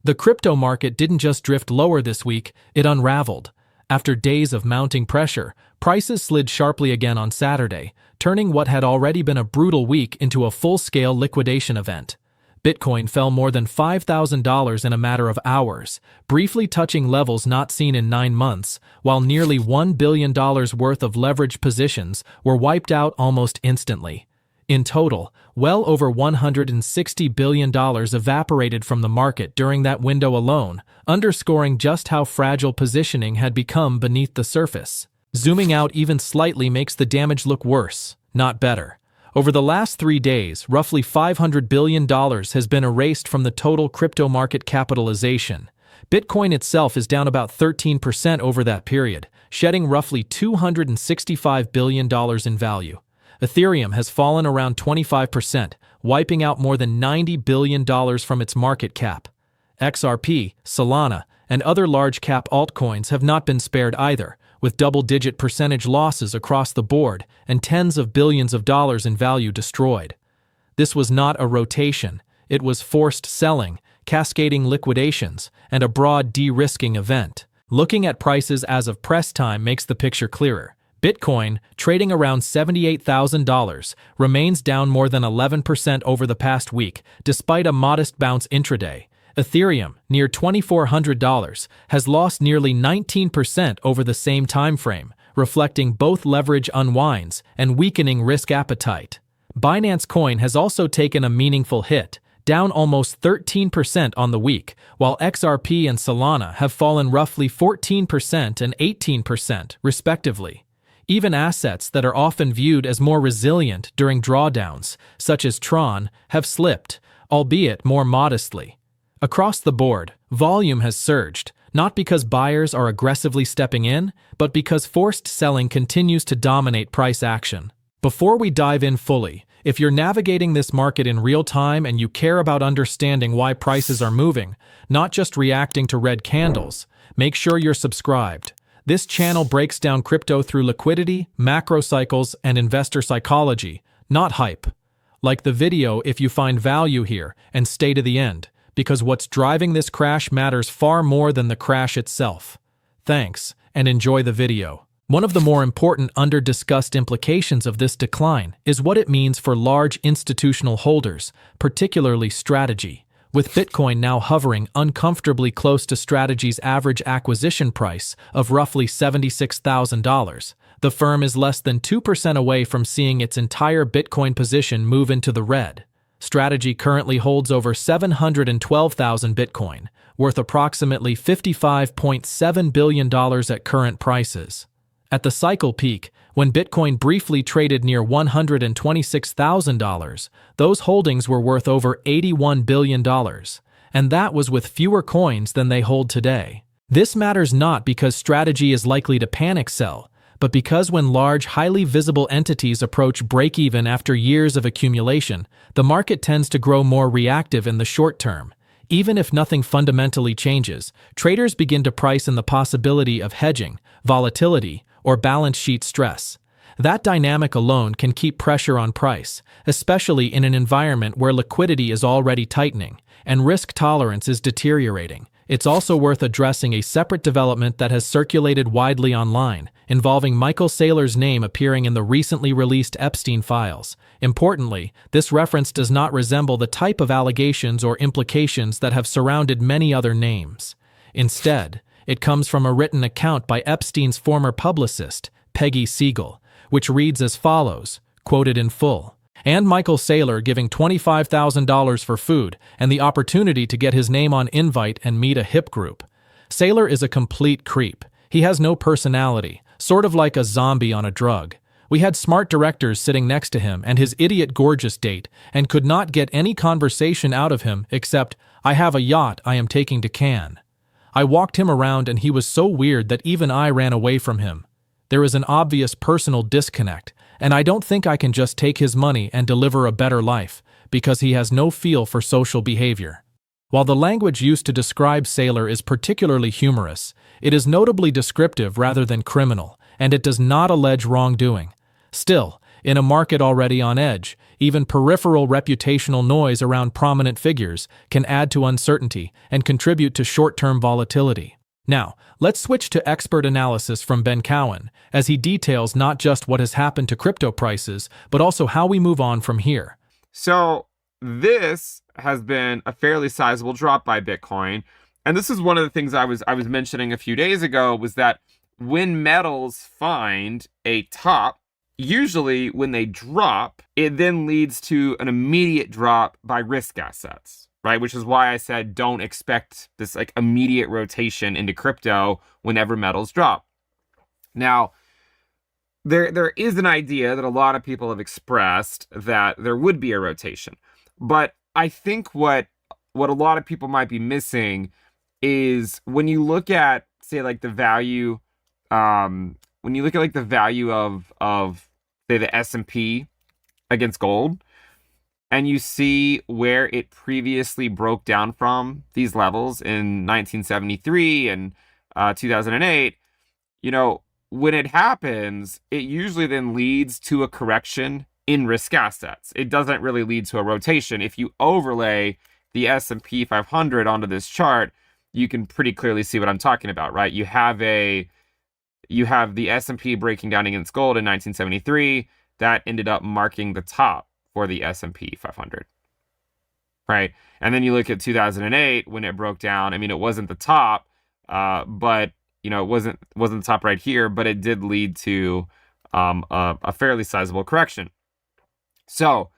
The crypto market didn't just drift lower this week, it unraveled. After days of mounting pressure, prices slid sharply again on Saturday, turning what had already been a brutal week into a full-scale liquidation event. Bitcoin fell more than $5,000 in a matter of hours, briefly touching levels not seen in 9 months, while nearly $1 billion worth of leveraged positions were wiped out almost instantly. In total, well over $160 billion evaporated from the market during that window alone, underscoring just how fragile positioning had become beneath the surface. Zooming out even slightly makes the damage look worse, not better. Over the last 3 days, roughly $500 billion has been erased from the total crypto market capitalization. Bitcoin itself is down about 13% over that period, shedding roughly $265 billion in value. Ethereum has fallen around 25%, wiping out more than $90 billion from its market cap. XRP, Solana, and other large-cap altcoins have not been spared either, with double-digit percentage losses across the board and tens of billions of dollars in value destroyed. This was not a rotation, it was forced selling, cascading liquidations, and a broad de-risking event. Looking at prices as of press time makes the picture clearer. Bitcoin, trading around $78,000, remains down more than 11% over the past week, despite a modest bounce intraday. Ethereum, near $2,400, has lost nearly 19% over the same time frame, reflecting both leverage unwinds and weakening risk appetite. Binance Coin has also taken a meaningful hit, down almost 13% on the week, while XRP and Solana have fallen roughly 14% and 18%, respectively. Even assets that are often viewed as more resilient during drawdowns, such as Tron, have slipped, albeit more modestly. Across the board, volume has surged, not because buyers are aggressively stepping in, but because forced selling continues to dominate price action. Before we dive in fully, if you're navigating this market in real time and you care about understanding why prices are moving, not just reacting to red candles, make sure you're subscribed. This channel breaks down crypto through liquidity, macro cycles, and investor psychology, not hype. Like the video if you find value here, and stay to the end, because what's driving this crash matters far more than the crash itself. Thanks, and enjoy the video. One of the more important under-discussed implications of this decline is what it means for large institutional holders, particularly Strategy. With Bitcoin now hovering uncomfortably close to Strategy's average acquisition price of roughly $76,000, the firm is less than 2% away from seeing its entire Bitcoin position move into the red. Strategy currently holds over 712,000 Bitcoin, worth approximately $55.7 billion at current prices. At the cycle peak, when Bitcoin briefly traded near $126,000, those holdings were worth over $81 billion, and that was with fewer coins than they hold today. This matters not because Strategy is likely to panic sell, but because when large, highly visible entities approach break-even after years of accumulation, the market tends to grow more reactive in the short term. Even if nothing fundamentally changes, traders begin to price in the possibility of hedging, volatility, or balance sheet stress. That dynamic alone can keep pressure on price, especially in an environment where liquidity is already tightening and risk tolerance is deteriorating. It's also worth addressing a separate development that has circulated widely online, involving Michael Saylor's name appearing in the recently released Epstein files. Importantly, this reference does not resemble the type of allegations or implications that have surrounded many other names. Instead, it comes from a written account by Epstein's former publicist, Peggy Siegel, which reads as follows, quoted in full. And Michael Saylor giving $25,000 for food and the opportunity to get his name on invite and meet a hip group. Saylor is a complete creep. He has no personality, sort of like a zombie on a drug. We had smart directors sitting next to him and his idiot gorgeous date and could not get any conversation out of him except, I have a yacht I am taking to Cannes. I walked him around and he was so weird that even I ran away from him. There is an obvious personal disconnect, and I don't think I can just take his money and deliver a better life, because he has no feel for social behavior. While the language used to describe Saylor is particularly humorous, it is notably descriptive rather than criminal, and it does not allege wrongdoing. Still, in a market already on edge, Even peripheral reputational noise around prominent figures can add to uncertainty and contribute to short-term volatility. Now, let's switch to expert analysis from Ben Cowen, as he details not just what has happened to crypto prices, but also how we move on from here. So this has been a fairly sizable drop by Bitcoin. And this is one of the things I was mentioning a few days ago, was that when metals find a top, usually when they drop, it then leads to an immediate drop by risk assets, right? Which is why I said don't expect this like immediate rotation into crypto whenever metals drop. Now, there is an idea that a lot of people have expressed that there would be a rotation. But I think what a lot of people might be missing is when you look at, say, like the value, when you look at like the value of say the S&P against gold, and you see where it previously broke down from these levels in 1973 and 2008, when it happens, it usually then leads to a correction in risk assets. It doesn't really lead to a rotation. If you overlay the S&P 500 onto this chart, you can pretty clearly see what I'm talking about, right? You have the S&P breaking down against gold in 1973. That ended up marking the top for the S&P 500, right? And then you look at 2008 when it broke down. I mean, it wasn't the top, but it wasn't the top right here, but it did lead to a fairly sizable correction. So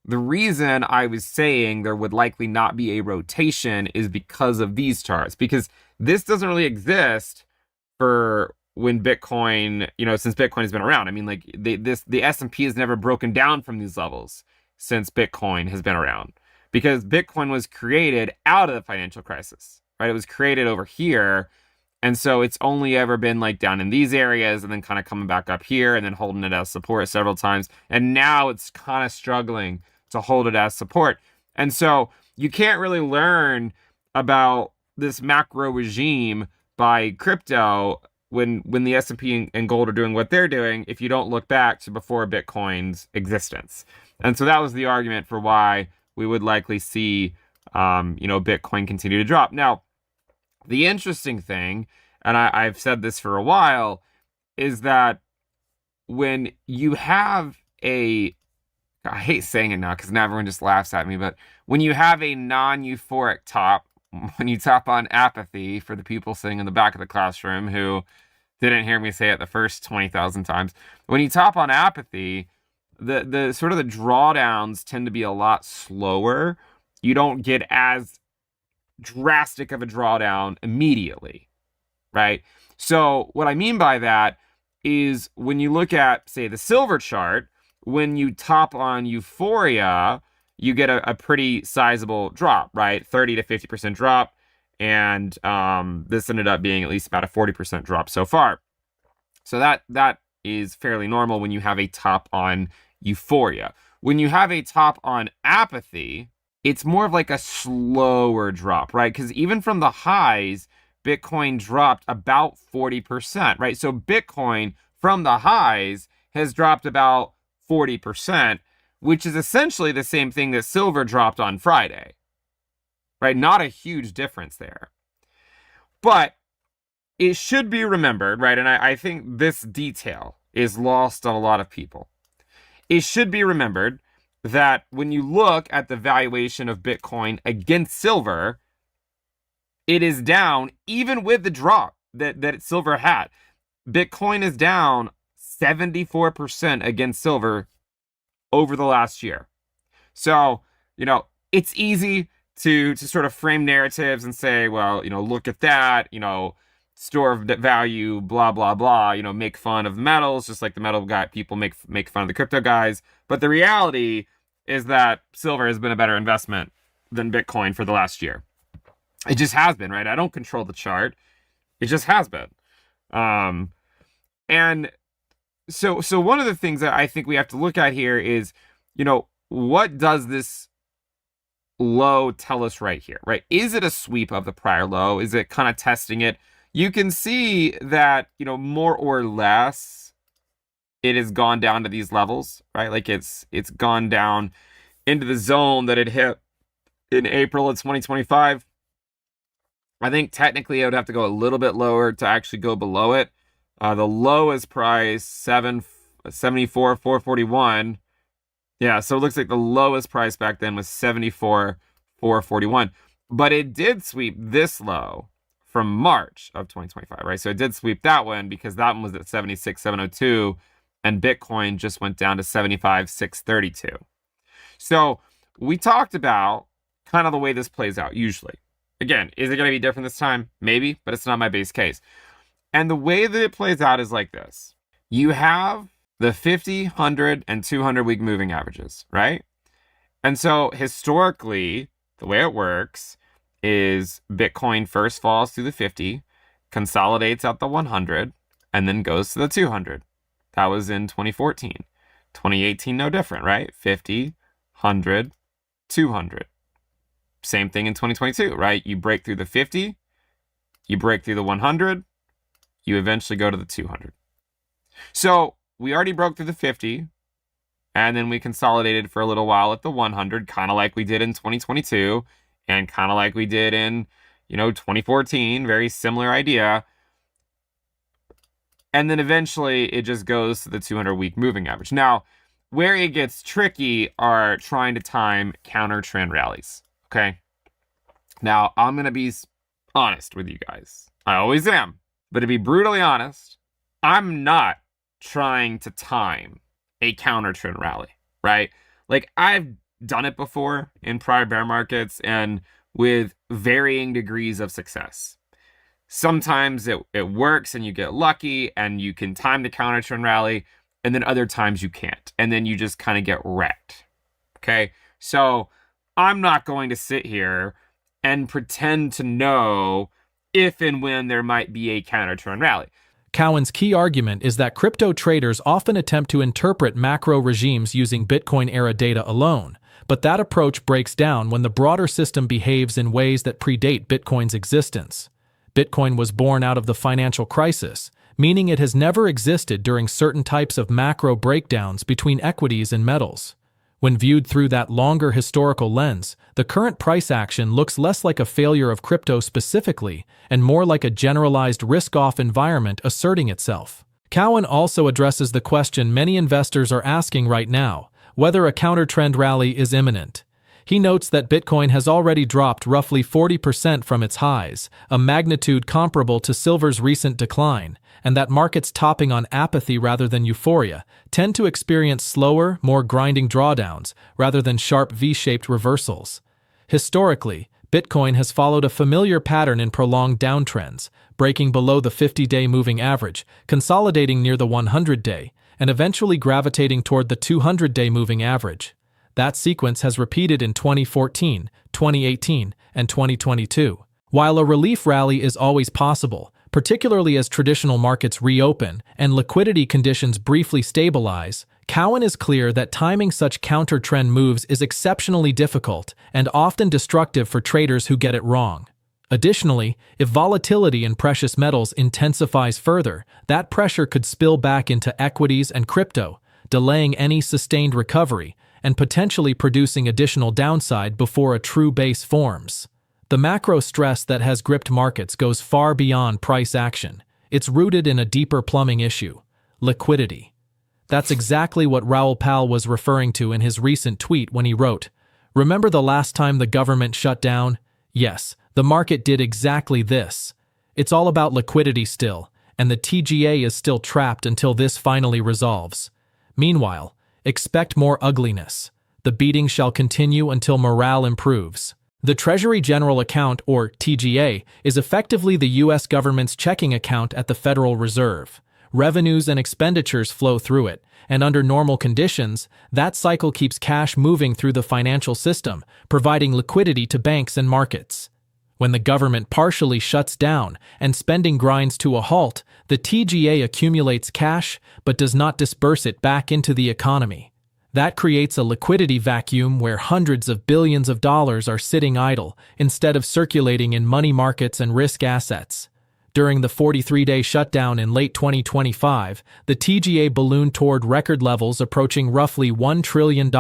the reason I was saying there would likely not be a rotation is because of these charts, because this doesn't really exist for when Bitcoin, since Bitcoin has been around. I mean, like the S&P has never broken down from these levels since Bitcoin has been around, because Bitcoin was created out of the financial crisis, right? It was created over here. And so it's only ever been like down in these areas and then kind of coming back up here and then holding it as support several times. And now it's kind of struggling to hold it as support. And so you can't really learn about this macro regime by crypto when the S&P and gold are doing what they're doing if you don't look back to before Bitcoin's existence. And so that was the argument for why we would likely see, Bitcoin continue to drop. Now, the interesting thing, and I've said this for a while, is that when you have I hate saying it now because now everyone just laughs at me, but when you have a non-euphoric top, when you tap on Apathy, for the people sitting in the back of the classroom who didn't hear me say it the first 20,000 times, when you tap on Apathy, the sort of the drawdowns tend to be a lot slower. You don't get as drastic of a drawdown immediately, right? So what I mean by that is when you look at, say, the silver chart, when you top on euphoria, you get a pretty sizable drop, right? 30 to 50% drop. And this ended up being at least about a 40% drop so far. So that is fairly normal when you have a top on euphoria. When you have a top on apathy, it's more of like a slower drop, right? Because even from the highs, Bitcoin dropped about 40%, right? So Bitcoin from the highs has dropped about 40%, which is essentially the same thing that silver dropped on Friday, right? Not a huge difference there. But it should be remembered, right? And I think this detail is lost on a lot of people. It should be remembered that when you look at the valuation of Bitcoin against silver, it is down even with the drop that silver had. Bitcoin is down 74% against silver over the last year. So, it's easy to sort of frame narratives and say, well, look at that, store of value, blah, blah, blah, make fun of the metals, just like the metal guy, people make fun of the crypto guys. But the reality is that silver has been a better investment than Bitcoin for the last year. It just has been, right? I don't control the chart. It just has been. And so one of the things that I think we have to look at here is, what does this low tell us right here, right? Is it a sweep of the prior low? Is it kind of testing it? You can see that, more or less, it has gone down to these levels, right? Like it's gone down into the zone that it hit in April of 2025. I think technically I would have to go a little bit lower to actually go below it. The lowest price, 74,441. Yeah, so it looks like the lowest price back then was 74,441. But it did sweep this low from March of 2025, right? So it did sweep that one because that one was at 76,702 and Bitcoin just went down to 75,632. So we talked about kind of the way this plays out usually. Again, is it going to be different this time? Maybe, but it's not my base case. And the way that it plays out is like this. You have the 50, 100, and 200 week moving averages, right? And so historically, the way it works is Bitcoin first falls through the 50, consolidates at the 100, and then goes to the 200. That was in 2014. 2018, no different, right? 50, 100, 200. Same thing in 2022, right? You break through the 50, you break through the 100, you eventually go to the 200. So we already broke through the 50, and then we consolidated for a little while at the 100, kind of like we did in 2022, and kind of like we did in, 2014, very similar idea. And then eventually it just goes to the 200-week moving average. Now, where it gets tricky are trying to time counter trend rallies, okay? Now, I'm going to be honest with you guys. I always am. But to be brutally honest, I'm not trying to time a counter trend rally, right? Like, I've done it before in prior bear markets and with varying degrees of success. Sometimes it works and you get lucky and you can time the counter trend rally, and then other times you can't. And then you just kind of get wrecked. Okay? So I'm not going to sit here and pretend to know if and when there might be a counter trend rally. Cowen's key argument is that crypto traders often attempt to interpret macro regimes using Bitcoin-era data alone, but that approach breaks down when the broader system behaves in ways that predate Bitcoin's existence. Bitcoin was born out of the financial crisis, meaning it has never existed during certain types of macro breakdowns between equities and metals. When viewed through that longer historical lens, the current price action looks less like a failure of crypto specifically and more like a generalized risk-off environment asserting itself. Cowen also addresses the question many investors are asking right now, whether a counter-trend rally is imminent. He notes that Bitcoin has already dropped roughly 40% from its highs, a magnitude comparable to silver's recent decline, and that markets topping on apathy rather than euphoria tend to experience slower, more grinding drawdowns rather than sharp V-shaped reversals. Historically, Bitcoin has followed a familiar pattern in prolonged downtrends, breaking below the 50-day moving average, consolidating near the 100-day, and eventually gravitating toward the 200-day moving average. That sequence has repeated in 2014, 2018, and 2022. While a relief rally is always possible, particularly as traditional markets reopen and liquidity conditions briefly stabilize, Cowen is clear that timing such counter-trend moves is exceptionally difficult and often destructive for traders who get it wrong. Additionally, if volatility in precious metals intensifies further, that pressure could spill back into equities and crypto, delaying any sustained recovery and potentially producing additional downside before a true base forms. The macro stress that has gripped markets goes far beyond price action. It's rooted in a deeper plumbing issue: liquidity. That's exactly what Raoul Pal was referring to in his recent tweet when he wrote, "Remember the last time the government shut down? Yes, the market did exactly this. It's all about liquidity still, and the TGA is still trapped until this finally resolves. Meanwhile, expect more ugliness. The beating shall continue until morale improves." The Treasury General Account, or TGA, is effectively the U.S. government's checking account at the Federal Reserve. Revenues and expenditures flow through it, and under normal conditions, that cycle keeps cash moving through the financial system, providing liquidity to banks and markets. When the government partially shuts down and spending grinds to a halt, the TGA accumulates cash but does not disperse it back into the economy. That creates a liquidity vacuum where hundreds of billions of dollars are sitting idle instead of circulating in money markets and risk assets. During the 43-day shutdown in late 2025, the TGA ballooned toward record levels approaching roughly $1 trillion,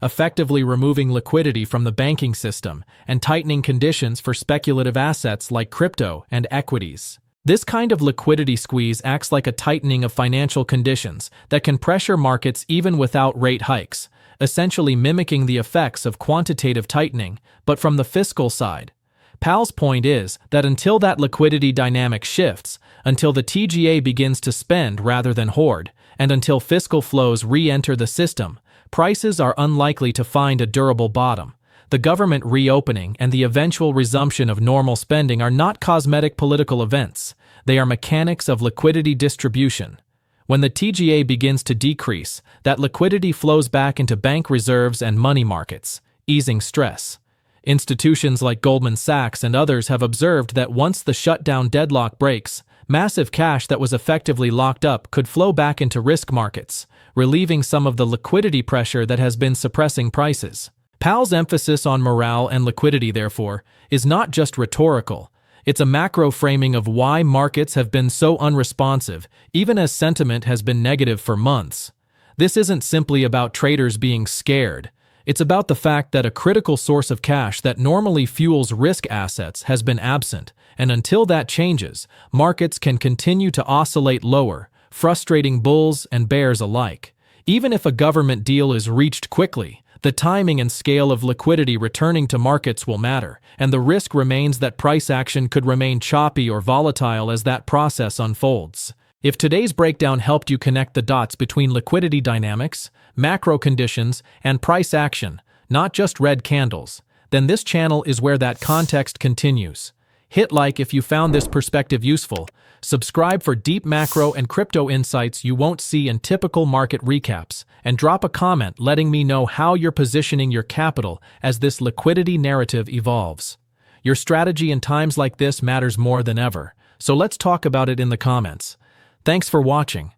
effectively removing liquidity from the banking system and tightening conditions for speculative assets like crypto and equities. This kind of liquidity squeeze acts like a tightening of financial conditions that can pressure markets even without rate hikes, essentially mimicking the effects of quantitative tightening, but from the fiscal side. Pal's point is that until that liquidity dynamic shifts, until the TGA begins to spend rather than hoard, and until fiscal flows re-enter the system, prices are unlikely to find a durable bottom. The government reopening and the eventual resumption of normal spending are not cosmetic political events. They are mechanics of liquidity distribution. When the TGA begins to decrease, that liquidity flows back into bank reserves and money markets, easing stress. Institutions like Goldman Sachs and others have observed that once the shutdown deadlock breaks, massive cash that was effectively locked up could flow back into risk markets, relieving some of the liquidity pressure that has been suppressing prices. Pal's emphasis on morale and liquidity, therefore, is not just rhetorical. It's a macro framing of why markets have been so unresponsive, even as sentiment has been negative for months. This isn't simply about traders being scared. It's about the fact that a critical source of cash that normally fuels risk assets has been absent, and until that changes, markets can continue to oscillate lower, frustrating bulls and bears alike. Even if a government deal is reached quickly, the timing and scale of liquidity returning to markets will matter, and the risk remains that price action could remain choppy or volatile as that process unfolds. If today's breakdown helped you connect the dots between liquidity dynamics, macro conditions, and price action, not just red candles, then this channel is where that context continues. Hit like if you found this perspective useful. Subscribe for deep macro and crypto insights you won't see in typical market recaps, and drop a comment letting me know how you're positioning your capital as this liquidity narrative evolves. Your strategy in times like this matters more than ever, so let's talk about it in the comments. Thanks for watching.